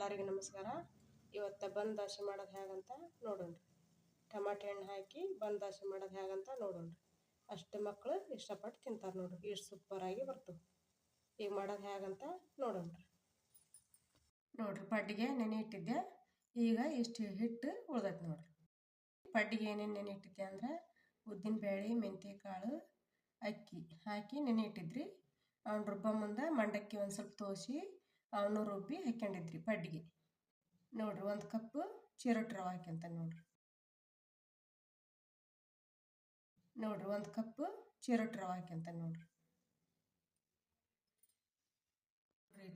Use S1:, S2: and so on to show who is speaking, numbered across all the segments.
S1: ಎಲ್ಲರಿಗೂ ನಮಸ್ಕಾರ. ಇವತ್ತು ಬಂದ್ ದಾಸಿ ಮಾಡೋದು ಹೇಗಂತ ನೋಡೋಣ್ರಿ. ಟಮಾಟೆ ಹಣ್ಣು ಹಾಕಿ ಬಂದ್ ದಾಸಿ ಮಾಡೋದು ಹೇಗಂತ ನೋಡೋಣ್ರಿ. ಅಷ್ಟು ಮಕ್ಕಳು ಇಷ್ಟಪಟ್ಟು ತಿಂತಾರೆ ನೋಡ್ರಿ. ಇಷ್ಟು ಸೂಪರಾಗಿ ಬರ್ತವೆ. ಈಗ ಮಾಡೋದು ಹೇಗಂತ ನೋಡೋಣ್ರಿ. ನೋಡ್ರಿ, ಪಡ್ಡಿಗೆ ನೆನೆ ಇಟ್ಟಿದ್ದೆ. ಈಗ ಇಷ್ಟು ಹಿಟ್ಟು ಉಳ್ದೈತೆ ನೋಡ್ರಿ. ಪಡ್ಡಿಗೆ ಏನೇನು ನೆನೆ ಇಟ್ಟಿದ್ದೆ ಅಂದ್ರೆ ಉದ್ದಿನಬೇಳೆ, ಮೆಂತ್ಯಕಾಳು, ಅಕ್ಕಿ ಹಾಕಿ ನೆನೆ ಇಟ್ಟಿದ್ರಿ. ಅವ್ನು ರುಬ್ಬ ಮುಂದೆ ಮಂಡಕ್ಕಿ ಒಂದು ಸ್ವಲ್ಪ ತೋಸಿ ಅವನು ರುಬ್ಬಿ ಹಾಕ್ಕೊಂಡಿದ್ರಿ ಪಡ್ಡಿಗೆ. ನೋಡ್ರಿ, 1 ಕಪ್ ಚಿರೋಟಿ ರವೆ ಹಾಕ್ಯಂತ ನೋಡ್ರಿ. 1 ಕಪ್ ಚಿರೋಟಿ ರವೆ ಹಾಕ್ಯಂತ ನೋಡ್ರಿ.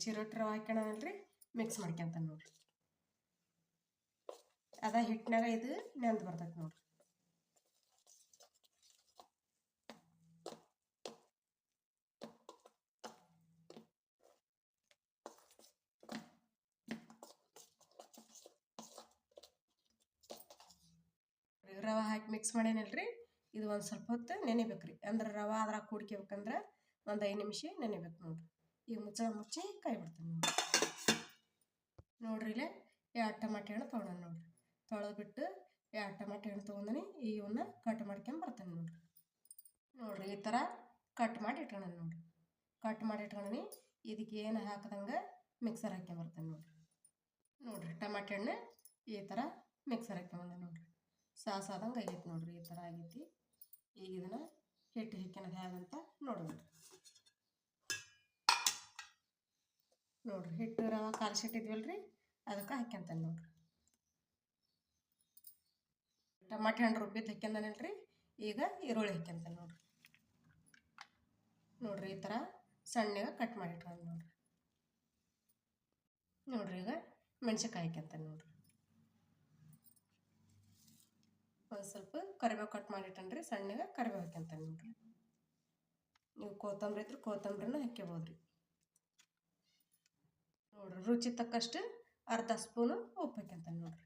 S1: ಚಿರೋಟಿ ರವೆ ಹಾಕ್ಯಣಲ್ರಿ, ಮಿಕ್ಸ್ ಮಾಡ್ಕೊಂತ ನೋಡ್ರಿ. ಅದ ಹಿಟ್ಟಿನಾಗ ಇದು ನೆಂದು ಬರ್ತೈತೆ ನೋಡ್ರಿ. ರವೆ ಹಾಕಿ ಮಿಕ್ಸ್ ಮಾಡೇನಲ್ರಿ, ಇದು ಒಂದು ಸ್ವಲ್ಪ ಹೊತ್ತು ನೆನೆಬೇಕ್ರಿ. ಅಂದ್ರೆ ರವೆ ಅದ್ರಾಗ ಕುಡ್ಕೋಬೇಕಂದ್ರೆ ಒಂದು 5 ನಿಮಿಷ ನೆನೆಬೇಕು ನೋಡ್ರಿ. ಈಗ ಮುಚ್ಚಿ ಕೈ ಬಿಡ್ತೀನಿ ನೋಡ್ರಿ. ನೋಡ್ರಿ, ಇಲ್ಲೇ 2 ಟಮಾಟೆ ಹಣ್ಣು ತೊಗೊಂಡು ನೋಡ್ರಿ. ತೊಳೆದ್ಬಿಟ್ಟು 2 ಟಮಾಟೆ ಹಣ್ಣು ತೊಗೊಂಡನಿ. ಈಗ ಇವನ್ನ ಕಟ್ ಮಾಡ್ಕೊಂಬರ್ತಾನೆ ನೋಡ್ರಿ. ನೋಡ್ರಿ, ಈ ಥರ ಕಟ್ ಮಾಡಿ ಇಟ್ಕೊಳ ನೋಡ್ರಿ. ಕಟ್ ಮಾಡಿ ಇಟ್ಕೊಳನಿ. ಇದಕ್ಕೆ ಏನು ಹಾಕದಂಗೆ ಮಿಕ್ಸರ್ ಹಾಕ್ಕೊಂಬರ್ತಾನೆ ನೋಡ್ರಿ. ನೋಡ್ರಿ, ಟಮಾಟೆ ಹಣ್ಣು ಈ ಥರ ಮಿಕ್ಸರ್ ಹಾಕ್ಕೊಂಬಂದೆ ನೋಡ್ರಿ. ಸಾಸಾದಂಗೆ ಆಗೈತೆ ನೋಡ್ರಿ. ಈ ಥರ ಆಗೈತಿ. ಈಗ ಇದನ್ನು ಹಿಟ್ಟು ಹಾಕ್ಯನದು ಹೇಗಂತ ನೋಡ್ರಿ. ನೋಡ್ರಿ, ಹಿಟ್ಟು ರವೆ ಕಾಲ್ಸಿಟ್ಟಿದ್ವಲ್ರಿ, ಅದಕ್ಕೆ ಹಾಕ್ಯಂತಾನೆ ನೋಡ್ರಿ. ಟಮಾಟೆ ಹಣ್ಣು ರುಬ್ಬಿದ್ದು ಹಾಕ್ಯಂದಾನಲ್ರಿ. ಈಗ ಈರುಳ್ಳಿ ಹಾಕ್ಯಂತಾನೆ ನೋಡ್ರಿ. ನೋಡ್ರಿ, ಈ ಥರ ಸಣ್ಣಗೆ ಕಟ್ ಮಾಡಿ ಇಟ್ಕೊಂಡು ನೋಡ್ರಿ. ನೋಡ್ರಿ, ಈಗ ಮೆಣಸಿನ್ಕಾಯಿ ಹಾಕ್ಯಂತಾನೆ ನೋಡ್ರಿ. ಒಂದು ಸ್ವಲ್ಪ ಕರಿಬೇವು ಕಟ್ ಮಾಡಿಟ್ಟನ್ರಿ, ಸಣ್ಣಗೆ ಕರಿಬೇವು ಹಾಕ್ಯಂತಾನೆ ನೋಡ್ರಿ. ನೀವು ಕೊತ್ತಂಬರಿ ಇದ್ರೆ ಕೊತ್ತಂಬರಿನ ಹಾಕ್ಯಬೋದ್ರಿ. ನೋಡ್ರಿ, ರುಚಿ ತಕ್ಕಷ್ಟು ಅರ್ಧ ಸ್ಪೂನು ಉಪ್ಪು ಹಾಕ್ಯಂತಾನೆ ನೋಡ್ರಿ.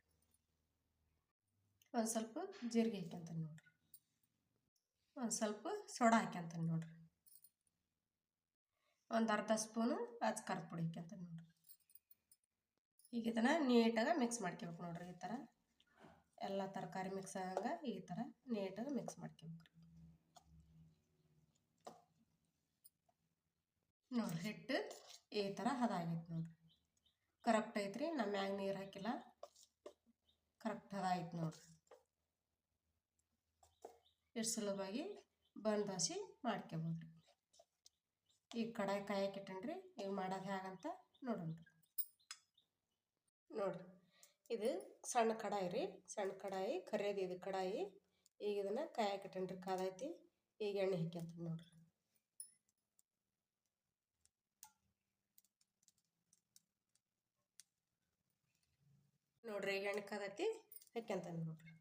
S1: ಒಂದು ಸ್ವಲ್ಪ ಜೀರಿಗೆ ಹಾಕ್ಯಂತಾನೆ ನೋಡ್ರಿ. ಒಂದು ಸ್ವಲ್ಪ ಸೋಡಾ ಹಾಕ್ಯಂತಾನೆ ನೋಡ್ರಿ. ಒಂದು ಅರ್ಧ ಸ್ಪೂನು ಅಚ್ಕಾರದ ಪುಡಿ ಹಾಕ್ಯಂತಾನೆ ನೋಡ್ರಿ. ಈಗ ಇದನ್ನು ನೀಟಾಗಿ ಮಿಕ್ಸ್ ಮಾಡ್ಕೋಬೇಕು ನೋಡ್ರಿ. ಈ ಥರ ಎಲ್ಲ ತರಕಾರಿ ಮಿಕ್ಸ್ ಆಗಂಗೆ ಈ ಥರ ನೀಟಾಗಿ ಮಿಕ್ಸ್ ಮಾಡ್ಕೋಬೇಕ್ರಿ. ನೋಡ್ರಿ, ಹಿಟ್ಟು ಈ ಥರ ಹದ ಆಗೈತೆ ನೋಡ್ರಿ. ಕರೆಕ್ಟ್ ಐತ್ರಿ. ನಮ್ಮ ಮ್ಯಾಗ ನೀರು ಹಾಕಿಲ್ಲ, ಕರೆಕ್ಟ್ ಹದ ಆಯ್ತು ನೋಡ್ರಿ. ಇಷ್ಟು ಸುಲಭವಾಗಿ ಬಂದ್ ದಾಸಿ ಮಾಡ್ಕೋಬೋದ್ರಿ. ಈಗ ಕಡಾಯಿ ಕಾಯಕ್ಕೆ ಇಟ್ಟನ್ರಿ. ಈಗ ಮಾಡೋದು ಹೇಗಂತ ನೋಡೋಣ್ರಿ. ನೋಡ್ರಿ, ಇದು ಸಣ್ಣ ಕಡಾಯಿ ರೀ. ಸಣ್ಣ ಕಡಾಯಿ ಕರಿಯೋದು ಇದು ಕಡಾಯಿ. ಈಗ ಇದನ್ನು ಕಾಯಕ್ಕೆ ಇಟ್ಟನ್ರಿ, ಕಾದೈತಿ. ಈಗ ಎಣ್ಣೆ ಹಾಕ್ಯಂತೀನಿ ನೋಡ್ರಿ. ನೋಡ್ರಿ, ಈಗ ಎಣ್ಣೆ ಕಾದೈತಿ, ಹಾಕ್ಯಂತಾನೆ ನೋಡ್ರಿ.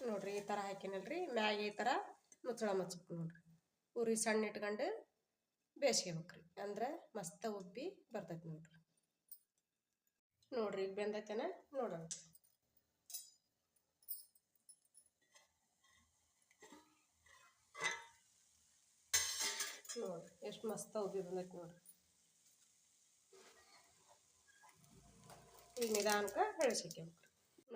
S1: ನೋಡ್ರಿ, ಈ ಥರ ಹಾಕಿನಲ್ರಿ. ಮ್ಯಾಗ ಈ ಥರ ಮುಚ್ಚಳ ಮುಚ್ಚಬೇಕು ನೋಡ್ರಿ. ಉರಿ ಸಣ್ಣ ಇಟ್ಕೊಂಡು ಬೇಯಿಸ್ಕೋಬೇಕ್ರಿ. ಅಂದ್ರೆ ಮಸ್ತ ಉಬ್ಬಿ ಬರ್ತೈತೆ ನೋಡ್ರಿ. ನೋಡ್ರಿ, ಈಗ ಬೆಂದೈತೇನ ನೋಡೋಣ. ನೋಡ್ರಿ, ಎಷ್ಟು ಮಸ್ತ ಉಬ್ಬಿ ಬಂದೈತೆ ನೋಡ್ರಿ. ಈಗ ನಿಧಾನಕ್ಕೆ ಹೊಳ್ಳಿ ಹಾಕ್ಯಬೇಕ್ರಿ.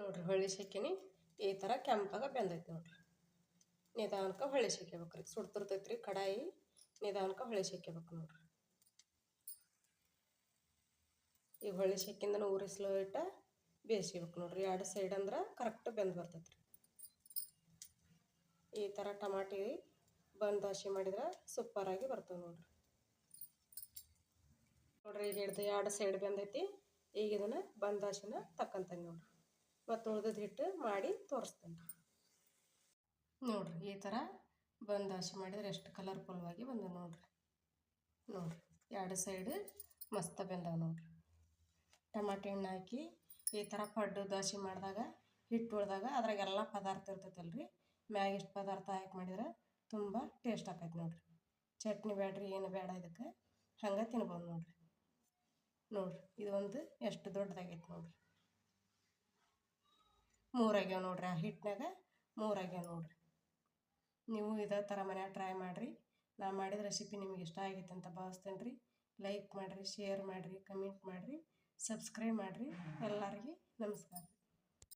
S1: ನೋಡ್ರಿ, ಹೊಳ್ಳಿ ಹಾಕಿನಿ. ಈ ಥರ ಕೆಂಪಾಗ ಬೆಂದೈತೆ ನೋಡ್ರಿ. ನಿಧಾನಕ್ಕೆ ಹೊಳ್ಳಿ ಹಾಕ್ಯಬೇಕ್ರಿ. ಸುಡ್ತಿರ್ತೈತ್ರಿ ಕಡಾಯಿ. ನಿಧಾನಕ್ಕೆ ಹೊಳ್ಳಿ ಹಾಕ್ಯಬೇಕು ನೋಡ್ರಿ. ಈಗ ಹೊಳ್ಳಿ ಹಾಕಿಂದನೂ ಉರಿ ಸ್ಲೋ ಇಟ್ಟ ಬೇಯಿಸ್ಕೋಬೇಕು ನೋಡ್ರಿ. 2 ಸೈಡ್ ಅಂದ್ರೆ ಕರೆಕ್ಟ್ ಬೆಂದು ಬರ್ತೈತ್ರಿ. ಈ ಥರ ಟಮಾಟಿ ಬಂದ್ ದಾಸಿ ಮಾಡಿದ್ರೆ ಸೂಪರಾಗಿ ಬರ್ತವೆ ನೋಡ್ರಿ. ನೋಡ್ರಿ, ಈಗ ಹಿಡ್ದು 2 ಸೈಡ್ ಬೆಂದೈತಿ. ಈಗ ಇದನ್ನು ಬಂದ್ ದಾಸಿನ ತಕ್ಕಂತಾನೆ ನೋಡ್ರಿ. ಮತ್ತು ಉಳ್ದದ ಹಿಟ್ಟು ಮಾಡಿ ತೋರಿಸ್ತೇನೆ ನೋಡ್ರಿ. ಈ ಥರ ಬಂದ್ ದಾಸಿ ಮಾಡಿದ್ರೆ ಎಷ್ಟು ಕಲರ್ಫುಲ್ವಾಗಿ ಬಂದ ನೋಡ್ರಿ. ನೋಡ್ರಿ, 2 ಸೈಡ್ ಮಸ್ತ ಬೆಂದವ ನೋಡ್ರಿ. ಟಮಾಟೆ ಹಣ್ಣು ಹಾಕಿ ಈ ಥರ ಪಡ್ಡು ದಾಸಿ ಮಾಡಿದಾಗ ಹಿಟ್ಟು ಉಳ್ದಾಗ ಅದ್ರಾಗೆಲ್ಲ ಪದಾರ್ಥ ಇರ್ತೈತಲ್ರಿ. ಮ್ಯಾಗ ಇಷ್ಟು ಪದಾರ್ಥ ಹಾಕಿ ಮಾಡಿದ್ರೆ ತುಂಬ ಟೇಸ್ಟ್ ಆಕೈತೆ ನೋಡ್ರಿ. ಚಟ್ನಿ ಬೇಡ್ರಿ, ಏನು ಬೇಡ, ಇದಕ್ಕೆ ಹಂಗೆ ತಿನ್ಬೋದು ನೋಡ್ರಿ. ನೋಡ್ರಿ, ಇದು ಒಂದು ಎಷ್ಟು ದೊಡ್ಡದಾಗೈತೆ ನೋಡ್ರಿ. ಮೂರಾಗ್ಯಾವ ನೋಡ್ರಿ. ಆ ಹಿಟ್ಟಿನಾಗ ಮೂರಾಗ್ಯಾವ ನೋಡ್ರಿ. ನೀವು ಇದೇ ಥರ ಮನ್ಯಾಗ ಟ್ರೈ ಮಾಡಿರಿ. ನಾ ಮಾಡಿದ ರೆಸಿಪಿ ನಿಮಗೆ ಇಷ್ಟ ಆಗೈತೆ ಅಂತ ಭಾವಿಸ್ತೇನೆ ರೀ. ಲೈಕ್ ಮಾಡಿರಿ, ಶೇರ್ ಮಾಡಿರಿ, ಕಮೆಂಟ್ ಮಾಡಿರಿ, ಸಬ್ಸ್ಕ್ರೈಬ್ ಮಾಡಿರಿ. ಎಲ್ಲರಿಗೆ ನಮಸ್ಕಾರ.